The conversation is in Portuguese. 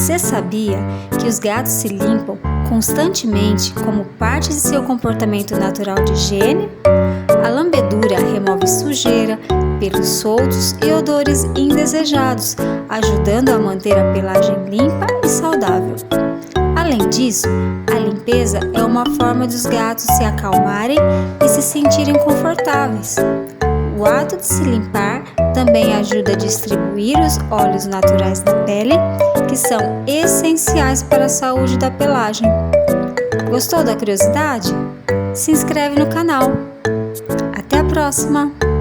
Você sabia que os gatos se limpam constantemente como parte de seu comportamento natural de higiene? A lambedura remove sujeira, pelos soltos e odores indesejados, ajudando a manter a pelagem limpa e saudável. Além disso, a limpeza é uma forma dos gatos se acalmarem e se sentirem confortáveis. O ato de se limpar também ajuda a distribuir os óleos naturais da pele, que são essenciais para a saúde da pelagem. Gostou da curiosidade? Se inscreve no canal. Até a próxima!